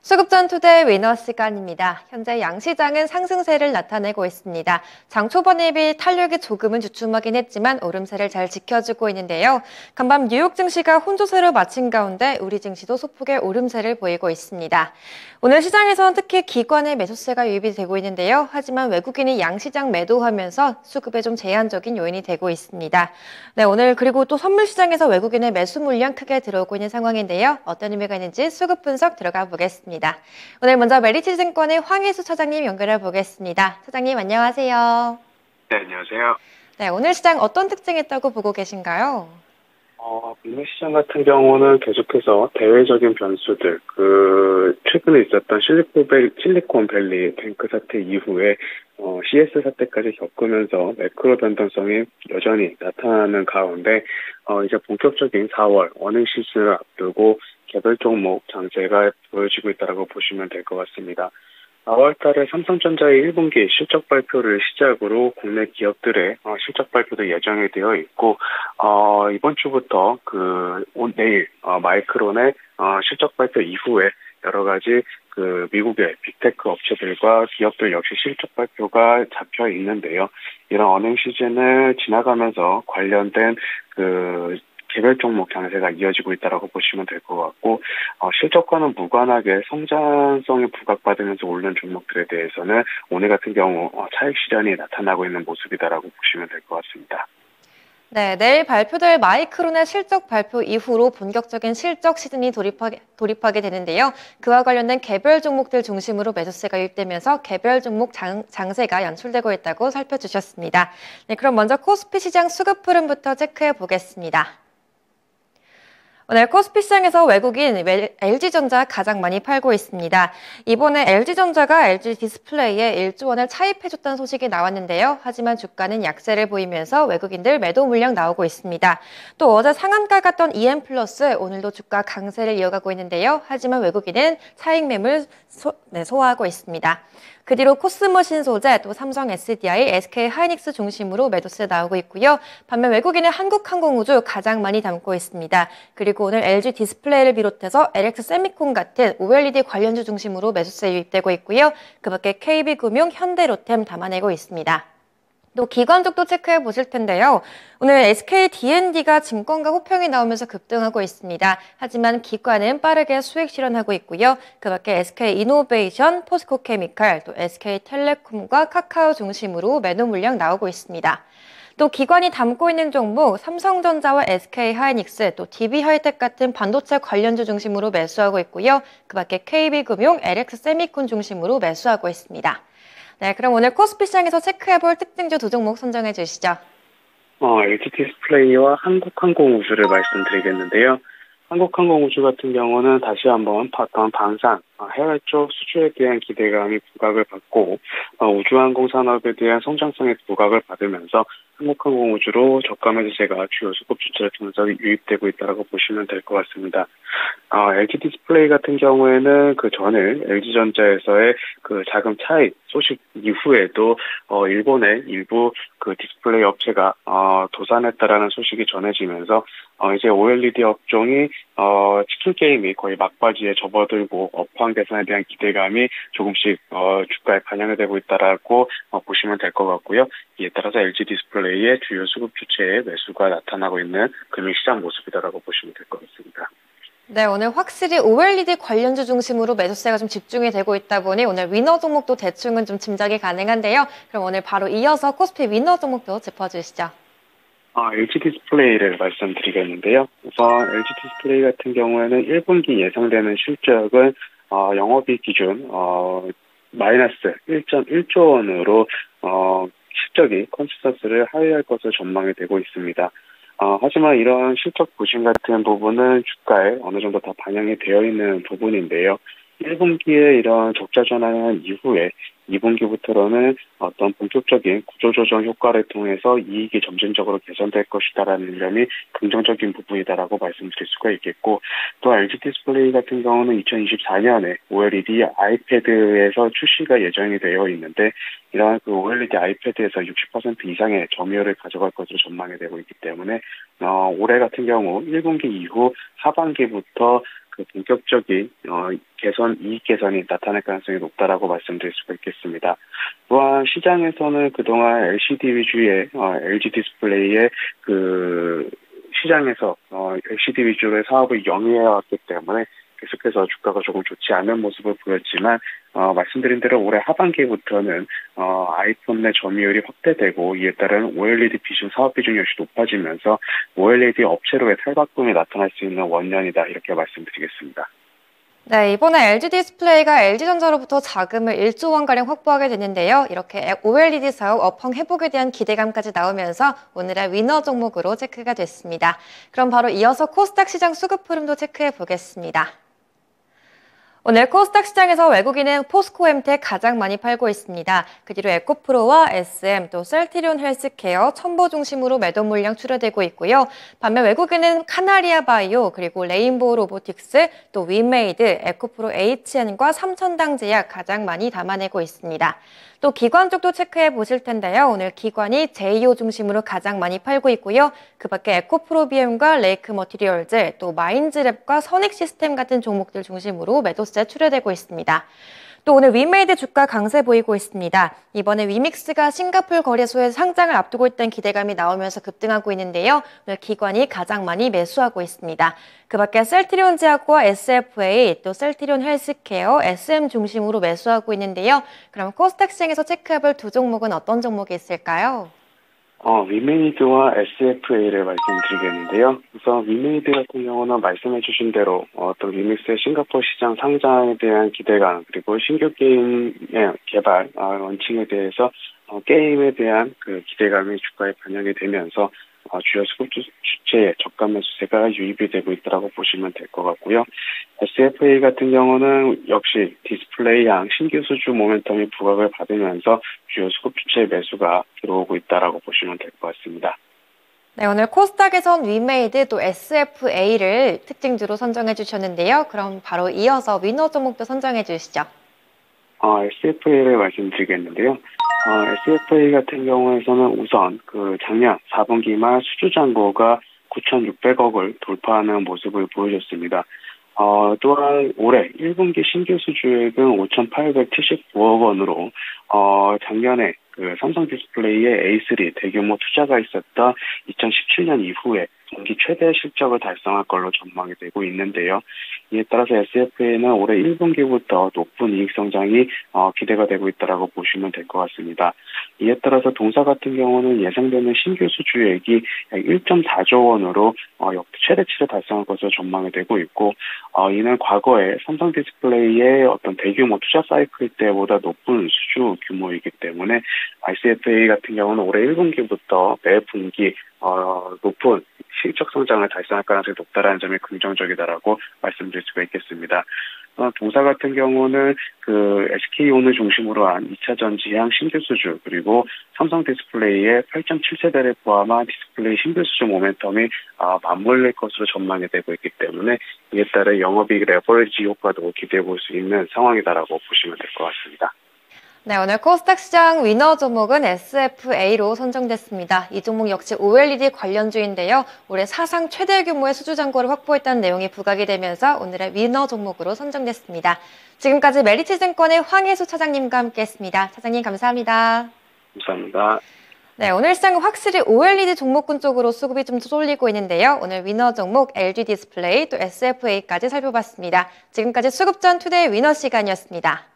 수급전 투데이 위너 시간입니다. 현재 양시장은 상승세를 나타내고 있습니다. 장 초반에 비해 탄력이 조금은 주춤하긴 했지만 오름세를 잘 지켜주고 있는데요. 간밤 뉴욕 증시가 혼조세로 마친 가운데 우리 증시도 소폭의 오름세를 보이고 있습니다. 오늘 시장에서는 특히 기관의 매수세가 유입이 되고 있는데요. 하지만 외국인이 양시장 매도하면서 수급에 좀 제한적인 요인이 되고 있습니다. 네, 오늘 그리고 또 선물 시장에서 외국인의 매수 물량 크게 들어오고 있는 상황인데요. 어떤 의미가 있는지 수급 분석 들어가 보겠습니다. 오늘 먼저 메리츠증권의 황혜수 차장님 연결해 보겠습니다. 차장님 안녕하세요. 네, 안녕하세요. 네, 오늘 시장 어떤 특징이 있다고 보고 계신가요? 국내 시장 같은 경우는 계속해서 대외적인 변수들, 최근에 있었던 실리콘밸리 뱅크 사태 이후에, CS 사태까지 겪으면서 매크로 변동성이 여전히 나타나는 가운데, 이제 본격적인 4월 어닝 시즌을 앞두고 개별 종목 장세가 보여지고 있다고 보시면 될 것 같습니다. 4월 달에 삼성전자의 1분기 실적 발표를 시작으로 국내 기업들의 실적 발표도 예정이 되어 있고, 이번 주부터 내일, 마이크론의 실적 발표 이후에 여러 가지 미국의 빅테크 업체들과 기업들 역시 실적 발표가 잡혀 있는데요. 이런 어닝 시즌을 지나가면서 관련된 개별 종목 강세가 이어지고 있다고 보시면 될 것 같고, 실적과는 무관하게 성장성이 부각받으면서 오르는 종목들에 대해서는 오늘 같은 경우 차익 실현이 나타나고 있는 모습이다라고 보시면 될 것 같습니다. 네, 내일 발표될 마이크론의 실적 발표 이후로 본격적인 실적 시즌이 돌입하게 되는데요. 그와 관련된 개별 종목들 중심으로 매수세가 유입되면서 개별 종목 장세가 연출되고 있다고 살펴주셨습니다. 네, 그럼 먼저 코스피 시장 수급 흐름부터 체크해 보겠습니다. 오늘 코스피 시장에서 외국인 LG전자 가장 많이 팔고 있습니다. 이번에 LG전자가 LG 디스플레이에 1조 원을 차입해줬다는 소식이 나왔는데요. 하지만 주가는 약세를 보이면서 외국인들 매도 물량 나오고 있습니다. 또 어제 상한가 갔던 EM플러스 오늘도 주가 강세를 이어가고 있는데요. 하지만 외국인은 차익 매물 소화하고 있습니다. 그 뒤로 코스모 신소재, 또 삼성 SDI, SK 하이닉스 중심으로 매도세 나오고 있고요. 반면 외국인은 한국항공우주 가장 많이 담고 있습니다. 그리고 오늘 LG 디스플레이를 비롯해서 LX 세미콘 같은 OLED 관련주 중심으로 매수세 유입되고 있고요. 그 밖에 KB금융, 현대로템 담아내고 있습니다. 또 기관 쪽도 체크해 보실 텐데요. 오늘 SK D&D가 증권가 호평이 나오면서 급등하고 있습니다. 하지만 기관은 빠르게 수익 실현하고 있고요. 그 밖에 SK 이노베이션, 포스코케미칼, 또 SK텔레콤과 카카오 중심으로 매도 물량 나오고 있습니다. 또 기관이 담고 있는 종목 삼성전자와 SK하이닉스, 또 DB하이텍 같은 반도체 관련주 중심으로 매수하고 있고요. 그 밖에 KB금융, LX세미콘 중심으로 매수하고 있습니다. 네, 그럼 오늘 코스피 시장에서 체크해볼 특징주 두 종목 선정해 주시죠. LG 디스플레이와 한국항공우주를 말씀드리겠는데요. 한국항공우주 같은 경우는 다시 한번 봤던 방산, 해외 쪽 수주에 대한 기대감이 부각을 받고 우주항공 산업에 대한 성장성의 부각을 받으면서 한국항공우주로 저가 매수세가 주요 수급 주체를 통해서 유입되고 있다고 보시면 될 것 같습니다. LG 디스플레이 같은 경우에는 그 전에 LG전자에서의 자금 차익 소식 이후에도 일본의 일부 디스플레이 업체가 도산했다라는 소식이 전해지면서 이제 OLED 업종이 치킨 게임이 거의 막바지에 접어들고 업황 개선에 대한 기대감이 조금씩 주가에 반영이 되고 있다라고 보시면 될 것 같고요. 이에 따라서 LG 디스플레이의 주요 수급 주체의 매수가 나타나고 있는 금융시장 모습이다라고 보시면 될 것 같습니다. 네, 오늘 확실히 OLED 관련주 중심으로 매수세가 좀 집중이 되고 있다 보니 오늘 위너 종목도 대충은 좀 짐작이 가능한데요. 그럼 오늘 바로 이어서 코스피 위너 종목도 짚어주시죠. LG 디스플레이를 말씀드리겠는데요. 우선 LG 디스플레이 같은 경우에는 1분기 예상되는 실적은 영업이익 기준 마이너스 1.1조 원으로 실적이 컨센서스를 하회할 것으로 전망이 되고 있습니다. 하지만 이런 실적 부진 같은 부분은 주가에 어느 정도 다 반영이 되어 있는 부분인데요. 1분기에 이런 적자 전환한 이후에 2분기부터는 어떤 본격적인 구조조정 효과를 통해서 이익이 점진적으로 개선될 것이다라는 점이 긍정적인 부분이다라고 말씀드릴 수가 있겠고, 또 LG 디스플레이 같은 경우는 2024년에 OLED 아이패드에서 출시가 예정이 되어 있는데, 이러한 OLED 아이패드에서 60% 이상의 점유율을 가져갈 것으로 전망이 되고 있기 때문에 올해 같은 경우 1분기 이후 하반기부터 그 본격적인 이익 개선이 나타날 가능성이 높다라고 말씀드릴 수가 있겠습니다. 또한 시장에서는 그동안 LCD 위주의 LG 디스플레이의 그 시장에서 LCD 위주의 사업을 영위해왔기 때문에 계속해서 주가가 조금 좋지 않은 모습을 보였지만 말씀드린 대로 올해 하반기부터는 아이폰 내 점유율이 확대되고 이에 따른 OLED 비중 사업 비중이 역시 높아지면서 OLED 업체로의 탈바꿈이 나타날 수 있는 원년이다 이렇게 말씀드리겠습니다. 네, 이번에 LG 디스플레이가 LG전자로부터 자금을 1조 원가량 확보하게 됐는데요. 이렇게 OLED 사업 업황 회복에 대한 기대감까지 나오면서 오늘의 위너 종목으로 체크가 됐습니다. 그럼 바로 이어서 코스닥 시장 수급 흐름도 체크해 보겠습니다. 오늘 코스닥 시장에서 외국인은 포스코엠텍 가장 많이 팔고 있습니다. 그 뒤로 에코프로와 SM, 또 셀트리온 헬스케어, 첨보 중심으로 매도 물량 출하되고 있고요. 반면 외국인은 카나리아 바이오, 그리고 레인보우 로보틱스, 또 위메이드, 에코프로 HN과 삼천당 제약 가장 많이 담아내고 있습니다. 또 기관 쪽도 체크해 보실 텐데요. 오늘 기관이 제이오 중심으로 가장 많이 팔고 있고요. 그 밖에 에코프로비엠과 레이크 머티리얼즈, 또 마인즈랩과 선익 시스템 같은 종목들 중심으로 매도세 출하되고 있습니다. 또 오늘 위메이드 주가 강세 보이고 있습니다. 이번에 위믹스가 싱가포르 거래소에 상장을 앞두고 있다는 기대감이 나오면서 급등하고 있는데요. 오늘 기관이 가장 많이 매수하고 있습니다. 그 밖에 셀트리온 제약과 SFA, 또 셀트리온 헬스케어, SM 중심으로 매수하고 있는데요. 그럼 코스닥 시장에서 체크해볼 두 종목은 어떤 종목이 있을까요? 위메이드와 SFA를 말씀드리겠는데요. 우선 위메이드 같은 경우는 말씀해주신 대로 어떤 위믹스의 싱가포르 시장 상장에 대한 기대감 그리고 신규 게임의 개발 런칭에 대해서 게임에 대한 그 기대감이 주가에 반영이 되면서 주요 수급 주체의 저가 매수세가 유입이 되고 있다고 보시면 될 것 같고요. SFA 같은 경우는 역시 디스플레이 양 신규 수주 모멘텀이 부각을 받으면서 주요 수급 주체의 매수가 들어오고 있다고 보시면 될 것 같습니다. 네, 오늘 코스닥에선 위메이드 또 SFA를 특징주로 선정해 주셨는데요. 그럼 바로 이어서 위너 종목도 선정해 주시죠. SFA를 말씀드리겠는데요. SFA 같은 경우에서는 우선 그 작년 4분기 말 수주 잔고가 9,600억을 돌파하는 모습을 보여줬습니다. 또한 올해 1분기 신규 수주액은 5,879억 원으로 작년에 그 삼성 디스플레이의 A3 대규모 투자가 있었던 2017년 이후에 분기 최대 실적을 달성할 걸로 전망이 되고 있는데요. 이에 따라서 SFA는 올해 1분기부터 높은 이익 성장이 기대가 되고 있다고 보시면 될 것 같습니다. 이에 따라서 동사 같은 경우는 예상되는 신규 수주액이 약 1.4조 원으로 역대 최대치를 달성할 것으로 전망이 되고 있고 이는 과거에 삼성 디스플레이의 어떤 대규모 투자 사이클 때보다 높은 수주 규모이기 때문에 SFA 같은 경우는 올해 1분기부터 매 분기 높은 실적 성장을 달성할 가능성이 높다라는 점이 긍정적이다라고 말씀드릴 수가 있겠습니다. 동사 같은 경우는 그 SK온을 중심으로 한 2차 전지향 신규 수주 그리고 삼성 디스플레이의 8.7세대를 포함한 디스플레이 신규 수주 모멘텀이 맞물릴 것으로 전망이 되고 있기 때문에 이에 따라 영업이익 레버리지 효과도 기대해 볼 수 있는 상황이다라고 보시면 될 것 같습니다. 네, 오늘 코스닥 시장 위너 종목은 SFA로 선정됐습니다. 이 종목 역시 OLED 관련주인데요. 올해 사상 최대 규모의 수주 잔고를 확보했다는 내용이 부각이 되면서 오늘의 위너 종목으로 선정됐습니다. 지금까지 메리츠증권의 황혜수 차장님과 함께했습니다. 차장님 감사합니다. 감사합니다. 네, 오늘 시장은 확실히 OLED 종목군 쪽으로 수급이 좀 쏠리고 있는데요. 오늘 위너 종목 LG 디스플레이 또 SFA까지 살펴봤습니다. 지금까지 수급전 투데이 위너 시간이었습니다.